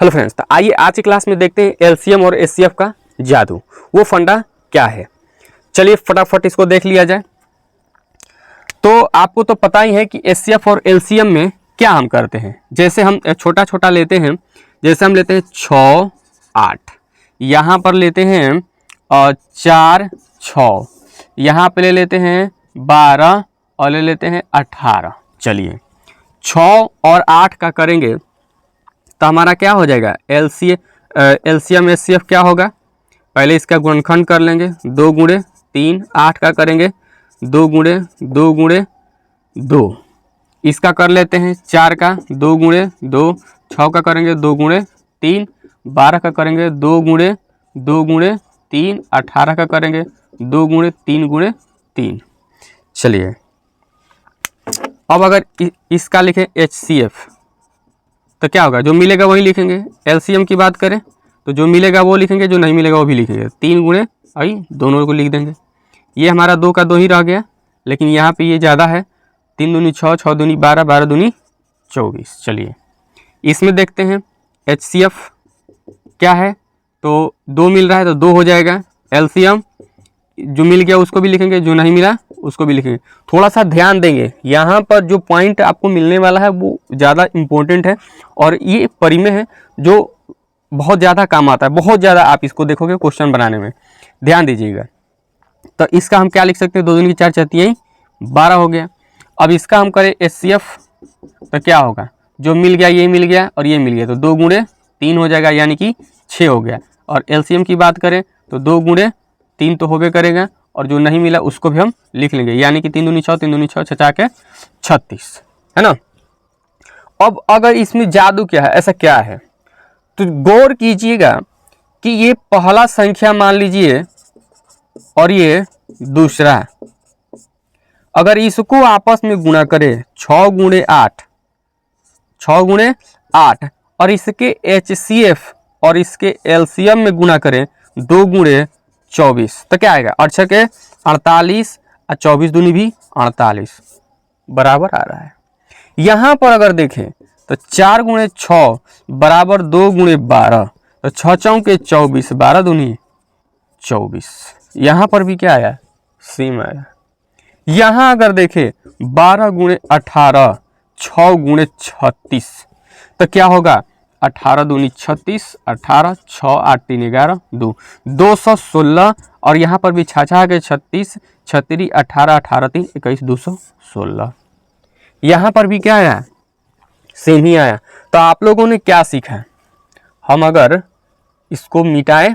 Hello friends, तो आइए आज की क्लास में देखते हैं एलसीएम और एचसीएफ का जादू, वो फंडा क्या है। चलिए फटाफट इसको देख लिया जाए। तो आपको तो पता ही है कि एचसीएफ और एलसीएम में क्या हम करते हैं। जैसे हम छोटा छोटा लेते हैं, जैसे हम लेते हैं 6 8, यहाँ पर लेते हैं 4 6, यहाँ पे ले लेते हैं 12 और ले लेते हैं 18। चलिए 6 और 8 का करेंगे तो हमारा क्या हो जाएगा, एलसीएम एचसीएफ क्या होगा। पहले इसका गुणनखंड कर लेंगे, 2 गुणे 3, 8 का करेंगे 2 गुणे 2 गुणे 2। इसका कर लेते हैं 4 का 2 गुणे 2, 6 का करेंगे 2 गुणे 3, 12 का करेंगे 2 गुणे 2 गुणे 3, 18 का करेंगे 2 गुणे 3 गुणे 3। चलिए अब अगर इसका लिखें एचसीएफ तो क्या होगा, जो मिलेगा वही लिखेंगे। एलसीएम की बात करें तो जो मिलेगा वो लिखेंगे, जो नहीं मिलेगा वो भी लिखेंगे। 3 गुणे आई दोनों को लिख देंगे। ये हमारा 2 का 2 ही रह गया, लेकिन यहाँ पे ये ज़्यादा है। 3 दूनी 6, 6 दूनी 12, 12 दूनी 24। चलिए इसमें देखते हैं एचसीएफ क्या है। तो 2 मिल रहा है तो 2 हो जाएगा। एलसीएम जो मिल गया उसको भी लिखेंगे, जो नहीं मिला उसको भी लिखेंगे। थोड़ा सा ध्यान देंगे, यहाँ पर जो पॉइंट आपको मिलने वाला है वो ज़्यादा इम्पोर्टेंट है और ये परी में है जो बहुत ज़्यादा काम आता है। बहुत ज़्यादा आप इसको देखोगे क्वेश्चन बनाने में, ध्यान दीजिएगा। तो इसका हम क्या लिख सकते हैं, 2 दूनी 4 4 12 हो गया। अब इसका हम करें एचसीएफ तो क्या होगा, जो मिल गया ये मिल गया और ये मिल गया तो 2 गुणे 3 हो जाएगा, यानी कि 6 हो गया। और एलसीएम की बात करें तो 2 गुणे 3 तो होबे करेगा और जो नहीं मिला उसको भी हम लिख लेंगे, यानी कि 3 दूनी 6, 3 दूनी 6, 6 के 36, है ना। अब अगर इसमें जादू क्या है, ऐसा क्या है, तो गौर कीजिएगा कि ये पहला संख्या मान लीजिए और ये दूसरा, अगर इसको आपस में गुणा करें 6 गुणे 8, 6 गुणे 8 और इसके एचसीएफ और इसके एलसीएम में गुणा करें 2 गुणे 24 तो क्या आएगा, 8 के 48 और 24 दूनी भी 48 बराबर आ रहा है। यहाँ पर अगर देखें तो 4 गुणे 6 बराबर 2 गुणे 12, तो 6 चौके 24, 12 दूनी 24। यहाँ पर भी क्या आया, सेम आया। यहाँ अगर देखें 12 गुणे 18, 6 गुणे 36 तो क्या होगा, 18 दूनी 36, 18 6 8 3 11 2, 216। और यहाँ पर भी 6 के 36, 36 18 18 3 21 216। यहाँ पर भी क्या आया, सेम ही आया। तो आप लोगों ने क्या सीखा, हम अगर इसको मिटाएं,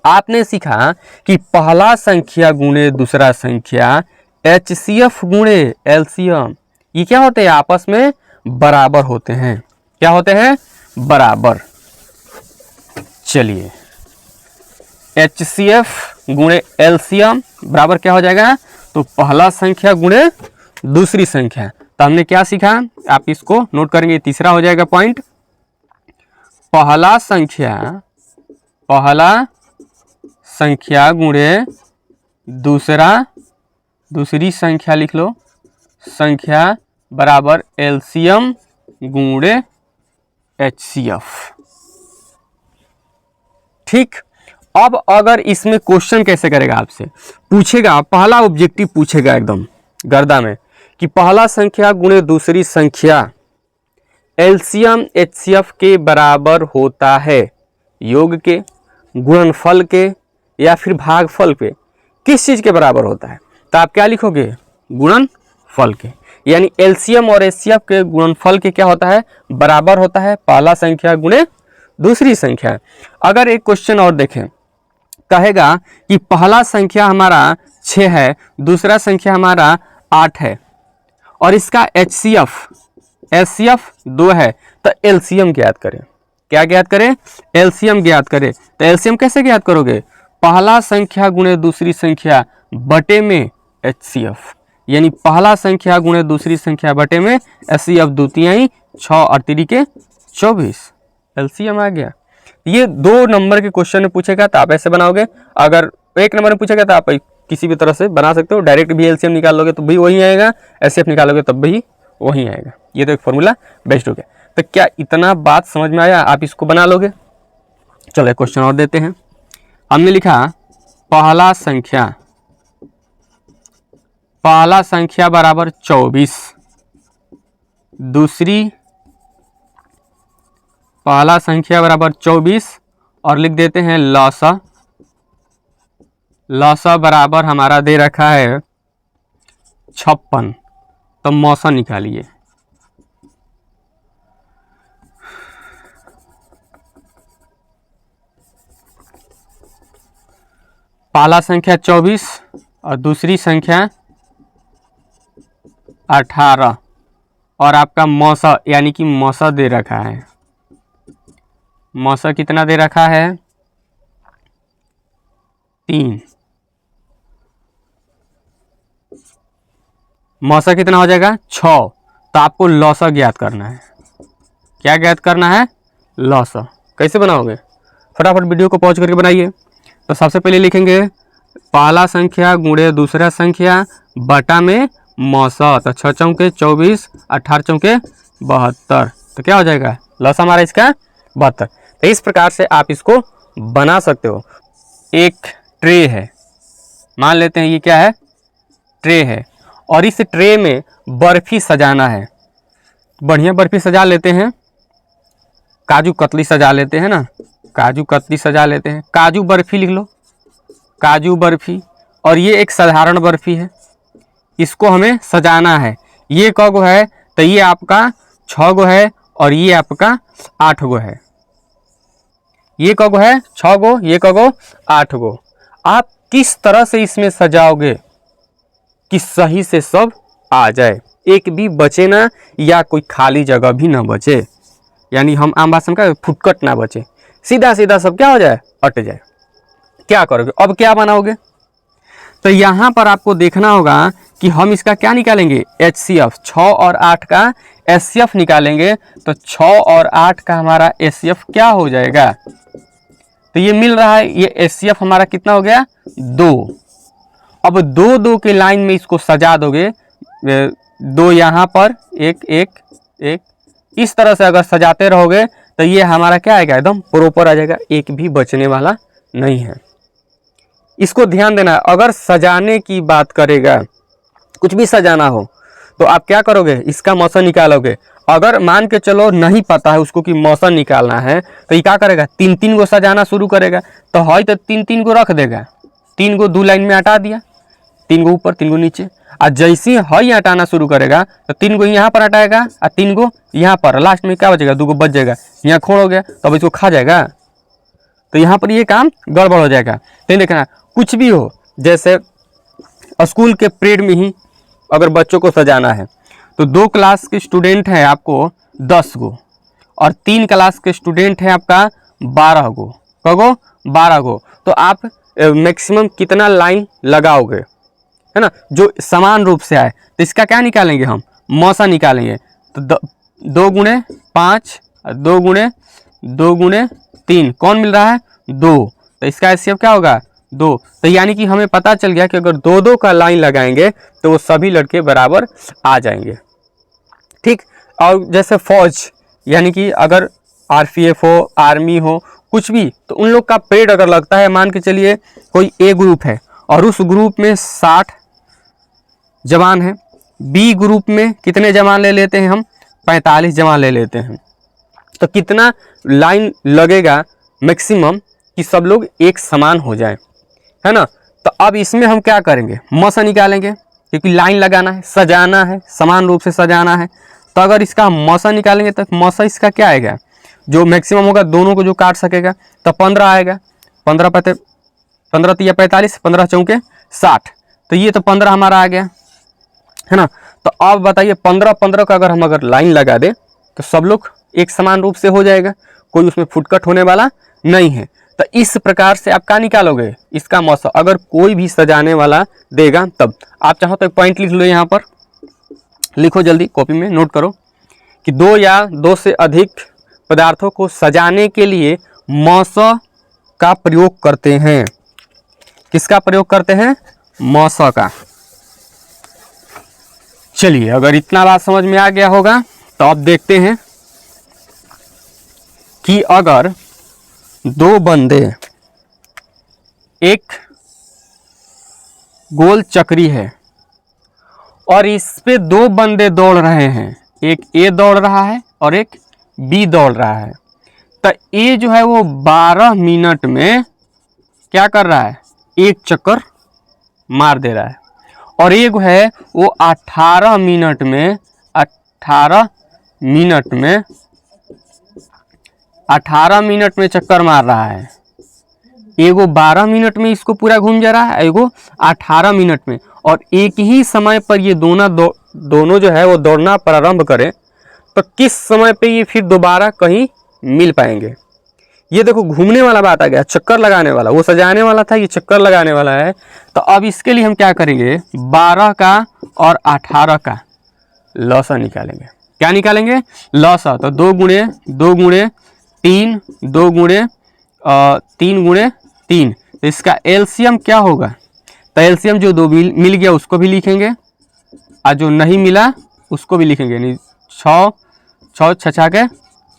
आपने सीखा कि पहला संख्या गुणे दूसरा संख्या, एचसीएफ गुणे एलसीएम, ये क्या होते हैं, आपस में बराबर होते हैं। क्या होते हैं, बराबर। चलिए एचसीएफ गुणे एलसीएम बराबर क्या हो जाएगा, तो पहला संख्या गुणे दूसरी संख्या। तो हमने क्या सीखा, आप इसको नोट करेंगे, तीसरा हो जाएगा पॉइंट। पहला संख्या गुणे दूसरी संख्या लिख लो, संख्या बराबर एलसीएम गुणे एचसीएफ। ठीक। अब अगर इसमें क्वेश्चन कैसे करेगा, आपसे पूछेगा, पहला ऑब्जेक्टिव पूछेगा एकदम गर्दा में कि पहला संख्या गुणे दूसरी संख्या एलसीएम एचसीएफ के बराबर होता है, योग के, गुणनफल के या फिर भागफल के, किस चीज के बराबर होता है। तो आप क्या लिखोगे, गुणनफल के, यानी एलसीएम और एचसीएफ के गुणनफल के क्या होता है, बराबर होता है पहला संख्या गुणे दूसरी संख्या। अगर एक क्वेश्चन और देखें, कहेगा कि पहला संख्या हमारा 6 है, दूसरा संख्या हमारा 8 है और इसका एचसीएफ 2 है, तो एलसीएम ज्ञात करें। क्या ज्ञात करें, एलसीएम ज्ञात करें। तो एलसीएम कैसे ज्ञात करोगे, पहला संख्या गुणे दूसरी संख्या बटे में एचसीएफ, यानी पहला संख्या गुणे दूसरी संख्या बटे में एचसीएफ, द्वितीय 6 और 3 के 24, एलसीएम आ गया। ये 2 नंबर के क्वेश्चन में पूछेगा तो आप ऐसे बनाओगे, अगर 1 नंबर में पूछेगा तो आप किसी भी तरह से बना सकते हो। डायरेक्ट भी एलसीएम निकाल लोगे तो भी वही आएगा, एचसीएफ निकालोगे तब भी वही आएगा। ये तो एक फॉर्मूला बेस्ट हो गया। तो क्या इतना बात समझ में आया? आप इसको बना लोगे? चलो एक क्वेश्चन और देते हैं। हमने लिखा पहला संख्या बराबर 24, दूसरी पहला संख्या बराबर 24 और लिख देते हैं लसा बराबर हमारा दे रखा है 56। तो मौसा निकालिए। पहला संख्या 24 और दूसरी संख्या 18 और आपका मौसा यानी कि मौसा दे रखा है। मौसा कितना दे रखा है? 3। मौसा कितना हो जाएगा? 6। तो आपको लौसा ज्ञात करना है। क्या ज्ञात करना है? लौसा। कैसे बनाओगे? फटाफट वीडियो को पॉज करके बनाइए। तो सबसे पहले लिखेंगे पहला संख्या गुणे दूसरा संख्या बटा में मौसा। तो 6 चौके 24, 18 चौके 72। तो क्या हो जाएगा? लौसा हमारा इसका 72। तो इस प्रकार से आप इसको बना सकते हो। एक ट्रे है, मान लेते हैं ये क्या है? ट्रे है, और इस ट्रे में बर्फी सजाना है। बढ़िया बर्फी सजा लेते हैं, काजू कतली सजा लेते हैं ना, काजू कतली सजा लेते हैं। काजू बर्फी लिख लो, काजू बर्फी। और ये एक साधारण बर्फी है, इसको हमें सजाना है। ये क गो है? तो ये आपका 6 गो है और ये आपका 8 गो है। ये क गो है? 6 गो। ये क गो? 8 गो। आप किस तरह से इसमें सजाओगे कि सही से सब आ जाए, एक भी बचे ना, या कोई खाली जगह भी ना बचे, यानी हम आम भाषा का फुटकट ना बचे, सीधा सीधा सब क्या हो जाए? अट जाए। क्या करोगे? अब क्या बनाओगे? तो यहाँ पर आपको देखना होगा कि हम इसका क्या निकालेंगे? HCF। 6 और 8 का HCF निकालेंगे। तो 6 और 8 का हमारा HCF क्या हो जाएगा? तो ये मिल रहा है, ये HCF हमारा कितना हो गया? 2। अब 2 के लाइन में इसको सजा दोगे, 2 यहाँ पर, एक एक एक, इस तरह से अगर सजाते रहोगे तो ये हमारा क्या आएगा? एकदम प्रॉपर आ जाएगा, एक भी बचने वाला नहीं है। इसको ध्यान देना है। अगर सजाने की बात करेगा, कुछ भी सजाना हो, तो आप क्या करोगे? इसका मौसा निकालोगे। अगर मान के चलो नहीं पता है उसको कि मौसा निकालना है, तो ये क्या करेगा? 3 गो सजाना शुरू करेगा। तो है तो 3 गो रख देगा, 3 गो 2 लाइन में हटा दिया, 3 गो ऊपर 3 गो नीचे। और जैसे ही हटाना शुरू करेगा तो 3 गो यहाँ पर हटाएगा और 3 गो यहाँ पर, लास्ट में क्या बचेगा? 2 गो बच जाएगा। यहाँ खोड़ हो गया तो अब इसको खा जाएगा, तो यहाँ पर ये काम गड़बड़ हो जाएगा। तो देखना, कुछ भी हो, जैसे स्कूल के पीरियड में ही अगर बच्चों को सजाना है, तो 2 क्लास के स्टूडेंट हैं आपको 10 गो और 3 क्लास के स्टूडेंट हैं आपका 12 गो। कगो? 12 गो। तो आप मैक्सिमम कितना लाइन लगाओगे, है ना, जो समान रूप से आए? तो इसका क्या निकालेंगे हम? मौसा निकालेंगे। तो 2 गुणे 5, 2 गुणे 3, कौन मिल रहा है? 2। तो इसका HCF क्या होगा? 2। तो यानी कि हमें पता चल गया कि अगर 2 का लाइन लगाएंगे तो वो सभी लड़के बराबर आ जाएंगे। ठीक। और जैसे फौज, यानी कि अगर RPF हो, आर्मी हो, कुछ भी, तो उन लोग का परेड अगर लगता है, मान के चलिए कोई A ग्रुप है और उस ग्रुप में 60 जवान हैं, B ग्रुप में कितने जवान ले लेते हैं हम? 45 जवान ले लेते हैं। तो कितना लाइन लगेगा मैक्सिमम कि सब लोग एक समान हो जाए, है ना? तो अब इसमें हम क्या करेंगे? मौसा निकालेंगे, क्योंकि लाइन लगाना है, सजाना है, समान रूप से सजाना है। तो अगर इसका मौसा निकालेंगे तो मौसा इसका क्या आएगा? जो मैक्सिमम होगा, दोनों को जो काट सकेगा, तो 15 आएगा। 15 या 45, 15 चौके 60। तो ये तो 15 हमारा आ गया, है ना? तो अब बताइए 15 का अगर हम लाइन लगा दे तो सब लोग एक समान रूप से हो जाएगा, कोई उसमें फुटकट होने वाला नहीं है। तो इस प्रकार से आप क्या निकालोगे? इसका मौसा। अगर कोई भी सजाने वाला देगा तब आप चाहो तो एक पॉइंट लिख लो, यहाँ पर लिखो, जल्दी कॉपी में नोट करो कि 2 या 2 से अधिक पदार्थों को सजाने के लिए मौसा का प्रयोग करते हैं। किसका प्रयोग करते हैं? मौसा का। चलिए, अगर इतना बात समझ में आ गया होगा तो अब देखते हैं कि अगर दो बंदे एक गोल चक्री है और इस पे दो बंदे दौड़ रहे हैं, एक ए दौड़ रहा है और एक बी दौड़ रहा है, तो ए जो है वो 12 मिनट में क्या कर रहा है, एक चक्कर मार दे रहा है, और एक है वो 18 मिनट में 18 मिनट में चक्कर मार रहा है। एगो 12 मिनट में इसको पूरा घूम जा रहा है, एगो 18 मिनट में, और एक ही समय पर ये दोनों जो है वो दौड़ना प्रारंभ करें तो किस समय पे ये फिर दोबारा कहीं मिल पाएंगे। ये देखो घूमने वाला बात आ गया, चक्कर लगाने वाला, वो सजाने वाला था, ये चक्कर लगाने वाला है। तो अब इसके लिए हम क्या करेंगे, 12 का और 18 का लौसा निकालेंगे। क्या निकालेंगे, लौसा। तो 2 गुणे 3, 2 गुणे 3 गुणे 3, तो इसका एलसीएम क्या होगा, तो एलसीएम जो 2 मिल गया उसको भी लिखेंगे और जो नहीं मिला उसको भी लिखेंगे, यानी 6 6 के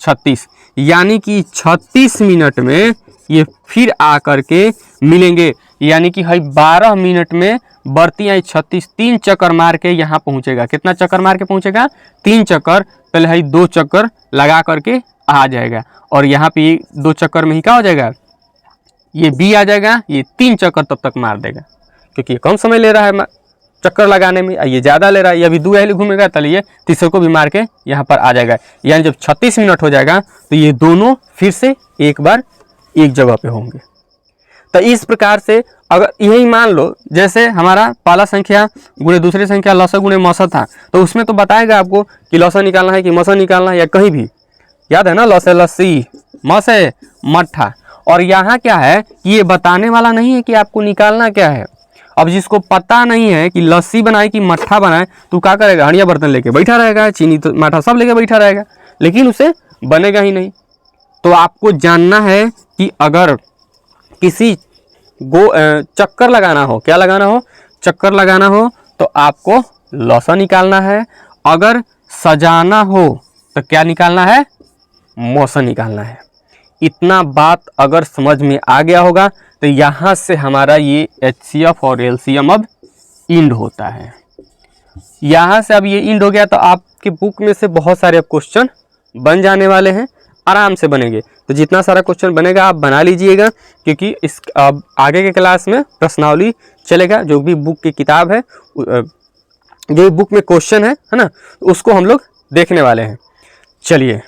36, यानी कि 36 मिनट में ये फिर आकर के मिलेंगे, यानी कि भाई 12 मिनट में बढ़ती आई 36 3 चक्कर मार के यहाँ पहुँचेगा। कितना चक्कर मार के पहुँचेगा, 3 चक्कर, पहले भाई 2 चक्कर लगा करके आ जाएगा, और यहाँ पे 2 चक्कर में ही क्या हो जाएगा, ये बी आ जाएगा, ये 3 चक्कर तब तक मार देगा, क्योंकि ये कम समय ले रहा है चक्कर लगाने में, ये ज़्यादा ले रहा है, ये अभी 2 एल घूमेगा, तो ये तीसरे को भी मार के यहाँ पर आ जाएगा। यानी जब 36 मिनट हो जाएगा तो ये दोनों फिर से एक बार एक जगह पे होंगे। तो इस प्रकार से अगर यही मान लो जैसे हमारा पहला संख्या गुणे दूसरी संख्या लौसा गुणे मौसा था, तो उसमें तो बताएगा आपको कि लौसा निकालना है कि मौसा निकालना है, या कहीं भी याद है ना, लौसे लस्सी मौसे मट्ठा। और यहाँ क्या है कि ये बताने वाला नहीं है कि आपको निकालना क्या है। अब जिसको पता नहीं है कि लस्सी बनाए कि मट्ठा बनाए, तो क्या करेगा, हड़िया बर्तन लेके बैठा रहेगा, चीनी तो माठा सब लेके बैठा रहेगा, लेकिन उसे बनेगा ही नहीं। तो आपको जानना है कि अगर किसी चक्कर लगाना हो, क्या लगाना हो, चक्कर लगाना हो, तो आपको लौसा निकालना है। अगर सजाना हो तो क्या निकालना है, मौसा निकालना है। इतना बात अगर समझ में आ गया होगा तो यहाँ से हमारा ये एचसीएफ और एलसीएम अब इंड होता है। यहाँ से अब ये इंड हो गया तो आपके बुक में से बहुत सारे अब क्वेश्चन बन जाने वाले हैं, आराम से बनेंगे। तो जितना सारा क्वेश्चन बनेगा आप बना लीजिएगा, क्योंकि इस अब आगे के क्लास में प्रश्नावली चलेगा, जो भी बुक की किताब है, जो बुक में क्वेश्चन है ना, उसको हम लोग देखने वाले हैं। चलिए।